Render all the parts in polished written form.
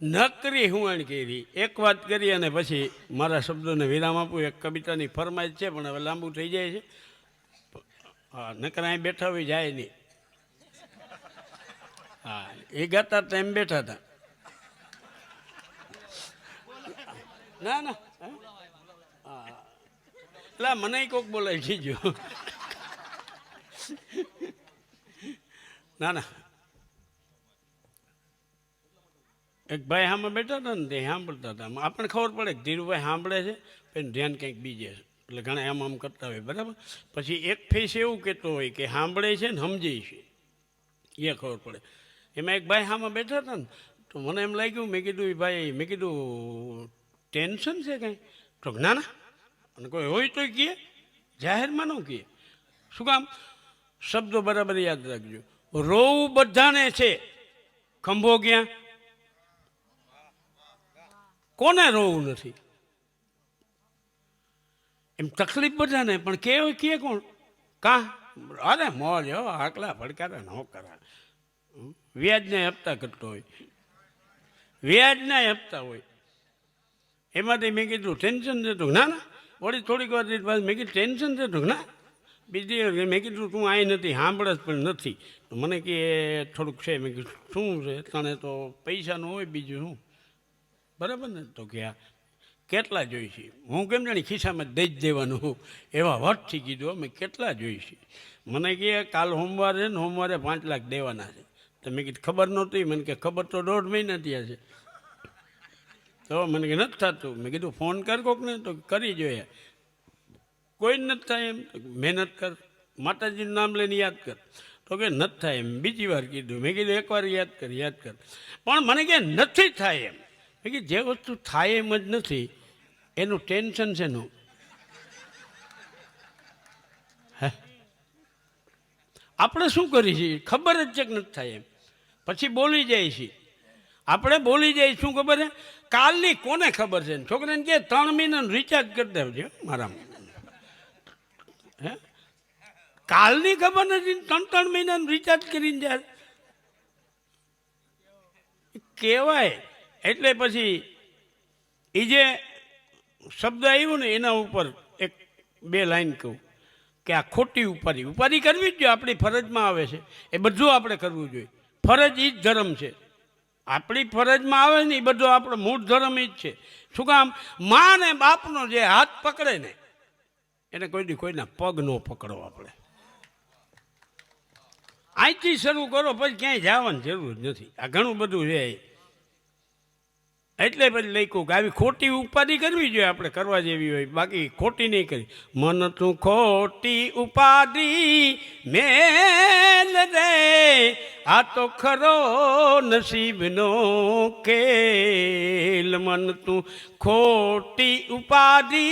નકરી હુંવણ કરી. એક વાત કરી અને પછી મારા શબ્દોને વિરામ આપું. એક કવિતાની ફરમાઈશ છે પણ હવે લાંબુ થઈ જાય છે. હા, નકર અહીં બેઠા હોય જાય નહીં. હા, એ ગાતા હતા એમ બેઠા હતા. ના ના, હા, એટલે મને કોક બોલાવી દીજો. ના ના, એક ભાઈ સામે બેઠા હતા ને તે સાંભળતા હતા. આપણને ખબર પડે કે ધીરુભાઈ સાંભળે છે પણ ધ્યાન કંઈક બીજે છે. એટલે ઘણા આમ કરતા હોય બરાબર. પછી એક ફેસ એવું કહેતો હોય કે સાંભળે છે ને સમજે છે, એ ખબર પડે. એમાં એક ભાઈ સામે બેઠા હતા ને તો મને એમ લાગ્યું, મેં કીધું ભાઈ, મેં કીધું ટેન્શન છે કંઈ? તો ના ના, અને કોઈ હોય તો કહે, જાહેરમાં ન કહે. શું કામ? શબ્દો બરાબર યાદ રાખજો. રોવું બધાને છે, ખંભો ક્યાં? કોને રોવું નથી? એમ તકલીફ બધાને, પણ કે કોણ? કાં અરે મોજ હો, આકલા ભડકારા ન કરા. વ્યાજના હપ્તા કરતો હોય, વ્યાજના હપ્તા હોય. એમાંથી મેં કીધું ટેન્શન થતું? ના ના. વળી થોડીક વાર મેં કીધું ટેન્શન થતું? ના. બીજી મેં કીધું તું અહીં નથી, સાંભળે પણ નથી. મને કે થોડુંક છે. મેં કીધું શું છે? તને તો પૈસાનું હોય, બીજું શું? બરાબર ને? તો કે આ કેટલા જોઈશે? હું કેમ જાણી ખિસ્સામાં દઈ જ દેવાનું હું, એવા વટથી કીધું અમે કેટલા જોઈશે. મને કહે કાલ સોમવાર છે ને, સોમવારે 5 લાખ દેવાના છે. તો મેં કીધું ખબર નહોતી. મને કે ખબર તો 1.5 મહિના થયા છે. તો મને કે નથી થતું. મેં કીધું ફોન કર કોકને. તો કરી જોઈએ. કોઈ નથી થાય એમ. મહેનત કર, માતાજીનું નામ લઈને યાદ કર. તો કે નથી થાય એમ. બીજી વાર કીધું. મેં કીધું એકવાર યાદ કર. પણ મને કે નથી થાય એમ. મેં કીધું જે વસ્તુ થાય એમ જ નથી એનું ટેન્શન છે નું. હે, આપણે શું કરી છીએ? ખબર જ છે કે નથી થાય એમ. પછી બોલી જાય છે. આપણે બોલી જાય શું ખબર છે? કાલની કોને ખબર છે? છોકરાને કે 3 મહિનાનું રિચાર્જ કરી દેવજો મારામાં. હે, કાલની ખબર નથી, 3 મહિનાનું રિચાર્જ કરીને જાય કહેવાય. એટલે પછી એ જે શબ્દ આવ્યો ને એના ઉપર 1-2 લાઈન કહું કે આ ખોટી ઉપાધિ કરવી જ જોઈએ. આપણી ફરજમાં આવે છે એ બધું આપણે કરવું જોઈએ. ફરજ એ જ ધર્મ છે. આપણી ફરજમાં આવે ને એ બધો આપણો મૂળ ધર્મ એ જ છે. શું કામ? મા ને બાપનો જે હાથ પકડે ને એને કોઈના પગ ન પકડો. આપણે અહીંથી શરૂ કરો, પછી ક્યાંય જવાની જરૂર નથી. આ ઘણું બધું છે. એટલે પછી લખ્યું કે આવી ખોટી ઉપાધિ કરવી જોઈએ, આપણે કરવા જેવી હોય, બાકી ખોટી નહીં કરી. મન તું ખોટી ઉપાધિ મેલ રે, આ તો ખરો નસીબનો ખેલ. મન તું ખોટી ઉપાધિ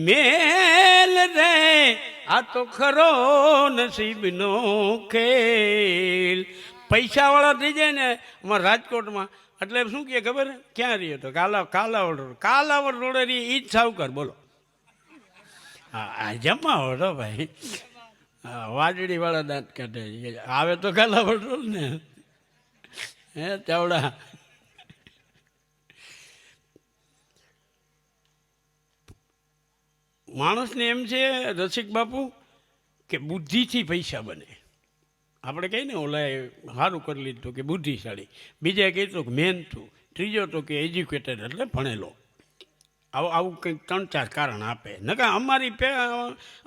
મેલ રે, આ તો ખરો નસીબનો ખેલ. પૈસાવાળા થઈ જાય ને અમારા રાજકોટમાં, એટલે શું કહે ખબર? ક્યાં રહ્યો? તો કાલાવડ રોડે રહી. એ જ સાવકાર. બોલો. હા, જમાવટ હો ભાઈ. હા, વાજડી વાળા દાંત કાઢે આવે તો કાલાવડ રોડ ને. હે ચાવડા. માણસને એમ છે રસિક બાપુ કે બુદ્ધિથી પૈસા બને. આપણે કહીએ ને ઓલા સારું કરી લીધું કે બુદ્ધિશાળી, બીજા કહીએ કે મહેનતું, ત્રીજો તો કે એજ્યુકેટેડ એટલે ભણેલો. આવું કંઈક 3-4 કારણ આપે. નકા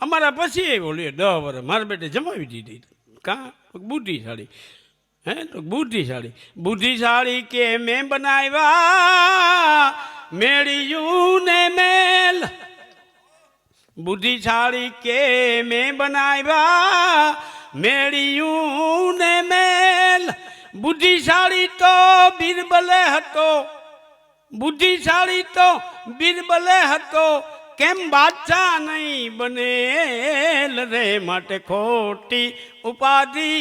અમારા પછી આવ્યો લે 10 વર્ષ મારા બેટે જમાવી દીધી. કાં? બુદ્ધિશાળી. હે તો બુદ્ધિશાળી કે મેં બનાવ્યા મેળ્યું ને મેલ. બુદ્ધિશાળી કે મેં બનાવ્યા મેળ્યું ને મેલ. બુદ્ધિશાળી તો બિરબલે હતો, બુદ્ધિશાળી તો બિરબલે હતો, કેમ બાદશાહ નહીં બનેલ રે. માટે ખોટી ઉપાધિ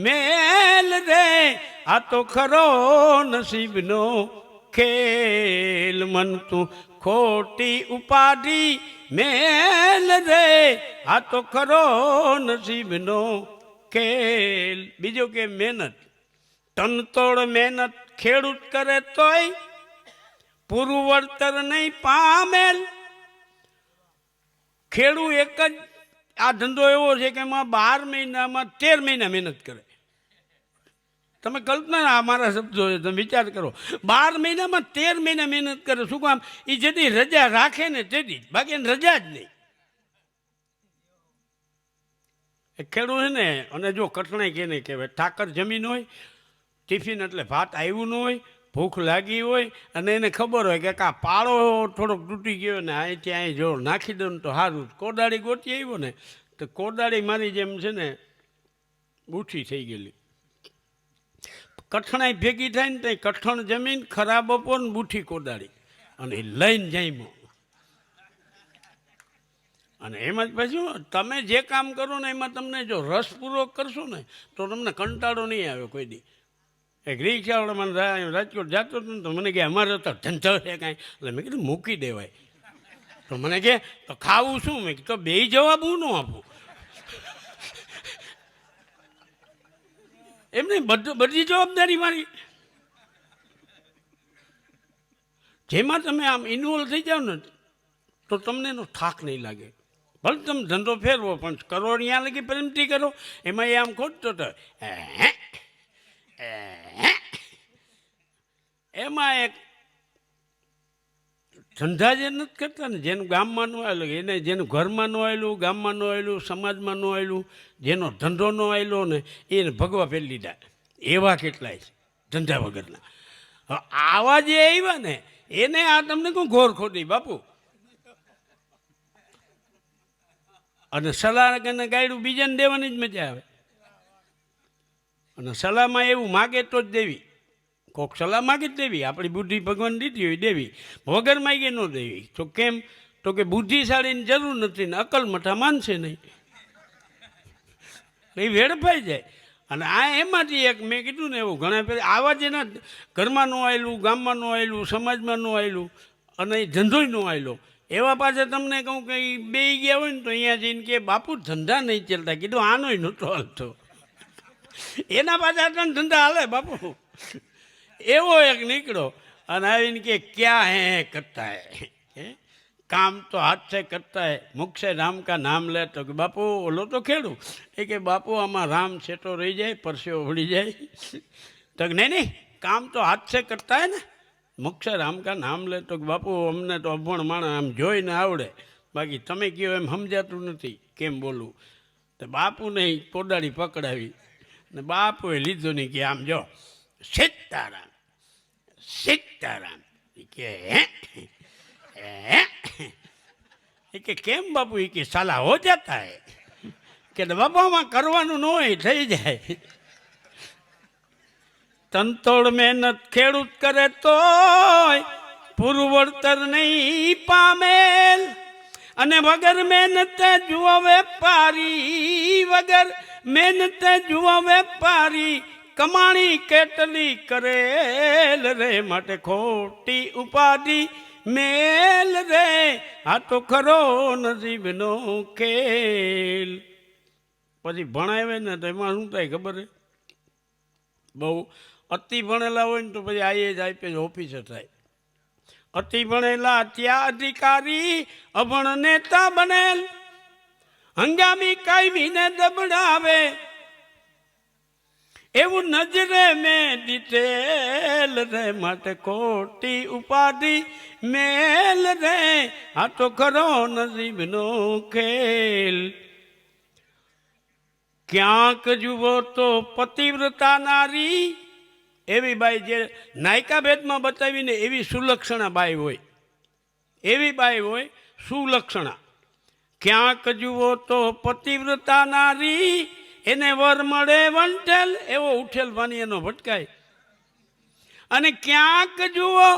મેલ રે, આ તો ખરો નસીબનો ખેલ. મન તું ખોટી ઉપાધિ મેલ રે, આ તો ખરો નસીબનો ખેલ. બીજો કે મહેનત, તનતોડ મહેનત ખેડૂત કરે તોય પૂરું વળતર નહીં પામેલ. ખેડૂત એક જ આ ધંધો એવો છે કે એમાં 12 મહિનામાં 13 મહિના મહેનત કરે. તમે કલ્પના, અમારા શબ્દો છે, તમે વિચાર કરો. 12 મહિનામાં 13 મહિના મહેનત કરે. શું કામ? એ જેથી રજા રાખે ને તેથી, બાકી એને રજા જ નહીં. ખેડૂત છે ને, અને જો કઠણાઈ કેને કહેવાય, ઠાકર જમીન હોય, ટિફિન એટલે ભાત આવ્યું ન હોય, ભૂખ લાગી હોય, અને એને ખબર હોય કે આ પાળો થોડોક તૂટી ગયો ને અહીંથી અહીં જો નાખી દઉં તો સારું. કોદાળી ગોતી આવ્યો ને તો કોદાળી મારી જેમ છે ને બૂઠી થઈ ગયેલી. કઠણાઈ ભેગી થાય ને તો કઠણ જમીન, ખરાબ બપોર ને બૂઠી કોદાળી, અને લઈને જાય. અને એમાં જ પાછું તમે જે કામ કરો ને એમાં તમને જો રસપૂર્વક કરશો ને તો તમને કંટાળો નહીં આવે કોઈ દી. એક રિક્ષાવાળા મને રાજકોટ જતો હતો ને તો મને કહે અમારે તો ધંધો છે કાંઈ. એટલે મેં કીધું મૂકી દેવાય. તો મને કહે તો ખાવું શું? મેં કીધું તો બે જવાબ હું ન આપું. એમને બધી જવાબદારી મારી. જેમાં તમે આમ ઇન્વોલ્વ થઈ જાઓ ને તો તમને એનો થાક નહીં લાગે. ભલે તમે ધંધો ફેરવો પણ કરો ત્યાં લગી પ્રેમથી કરો. એમાં એ આમ ખોટતો તો એમાં એક ધંધા જે નથી કરતા ને, જેનું ગામમાં ન આવેલું, એને જેનું ઘરમાં ન આવેલું, ગામમાં ન આવેલું, સમાજમાં ન આવેલું, જેનો ધંધો ન આવેલો ને એને ભગવા ફેરી લીધા. એવા કેટલાય છે ધંધા વગરના. આવા જે આવ્યા ને એને આ તમને કહું ઘોર ખોટી બાપુ. અને સલાહ અને ગાયડું બીજાને દેવાની જ મજા આવે. અને સલાહમાં એવું માગે તો જ દેવી. કોક સલાહ માગે જ દેવી. આપણી બુદ્ધિ ભગવાન દીધી હોય દેવી, વગર માગે ન દેવી. તો કેમ? તો કે બુદ્ધિશાળીની જરૂર નથી ને અકલ મઠા માનશે નહીં, એ વેડફાઈ જાય. અને આ એમાંથી એક મેં કીધું ને એવું ઘણા પેલા આવા જેના ઘરમાં ન આવેલું, ગામમાં ન આવેલું, સમાજમાં ન આવેલું, અને એ ધંધોય ન આવેલો, એવા પાછા તમને કહું કે બે ગયા હોય ને તો અહીંયા જઈને કે બાપુ ધંધા નહીં ચાલતા. કીધું આનોય નહોતો હાલતો. એના પાછા તને ધંધા હાલે બાપુ. એવો એક નીકળો અને આવીને કે ક્યાં હે કરતા હે, કામ તો હાથ से करता है, मुख से राम का नाम ले. तो કે બાપુ ઓલો તો ખેડું. એ કે બાપુ આમાં રામ છેટો રહી જાય, પરસેવો વળી જાય. તો નહીં નહીં, કામ તો હાથ से करता है ને, મુખ से રામ કા નામ લે. તો બાપુ અમને તો અભણ માણસ આમ જોઈને આવડે, બાકી તમે કહો એમ સમજાતું નથી કેમ બોલવું. તો બાપુને કોદાળી પકડાવી ને બાપુએ લીધો નહીં કે આમ જો સીતારામ સીતારામ. કે કે કેમ બાપુ? એ કે સાલા હો જતા હે. કે બાપામાં કરવાનું ન હોય, થઈ જાય. તનતોડ મહેનત ખેડૂત કરે તોય પૂરું વળતર નહીં પામેલ. અને વગર મહેનત જુઓ વેપારી, વગર મહેનત જુઓ વેપારી, કમાણી કેટલી કરેલ રે, માટે ખોટી ઉપાધિ મેલ રે, આ તો ખરો નસીબનો ખેલ. પછી ભણાવે ને તો એમાં શું થાય ખબર છે? બહુ અતિ ભણેલા હોય ને તો પછી આઈએસ આઈપીએસ ઓફિસર થાય. અતિ ભણેલા ત્યાં અધિકારી, અભણ નેતા બનેલ. હંગામી કાયમીને દબડાવે, એવું નજરે મેં દીધેલ રે, માટે ખોટી ઉપાધિ મેલ રે, આ તો ખરો નસીબનો ખેલ. ક્યાંક જુઓ તો પતિવ્રતા નારી, એવી બાઈ જે નાયકા ભેદમાં બતાવીને એવી સુલક્ષણા બાઈ હોય, એવી બાઈ હોય સુલક્ષણા. ક્યાંક જુઓ તો પતિવ્રતા નારી, એને વર મળે વંઠેલ, એવો ઉઠેલ પાણી એનો ભટકાય. અને ક્યાંક જુઓ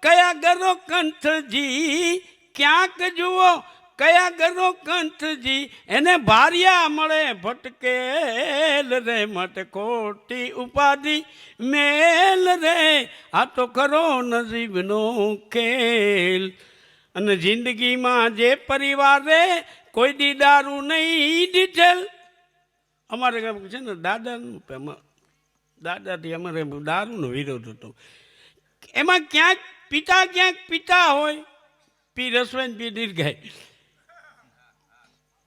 કયા ગરો કંઠજી, ક્યાંક જુઓ કયા ગરો કંઠજી, એને ભાર્યા મળે ભટકેલ રે, માટે ખોટી ઉપાધિ મેલ રે, આ તો ખરો નસીબનો ખેલ. અને જિંદગીમાં જે પરિવારે કોઈ દી દારૂ નહીં દીધેલ. અમારે છે ને દાદાનું દાદાથી અમારે દારૂનો વિરોધ હતો. એમાં ક્યાંક પિતા હોય, પી રસવેન પી દીર્ઘાય.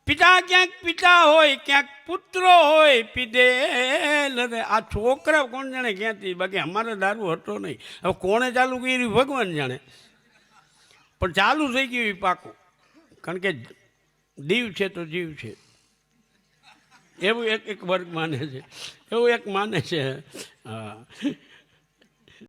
ક્યાંક પિતા હોય, ક્યાંક પુત્રો હોય, પીધે આ છોકરા કોણ જાણે ક્યાંથી. બાકી અમારે દારૂ હતો નહીં. હવે કોણે ચાલુ કર્યું ભગવાન જાણે, પણ ચાલુ થઈ ગયું એ પાકું. કારણ કે દીવ છે તો જીવ છે, એવું એક વર્ગ માને છે, એવું એક માને છે. હા,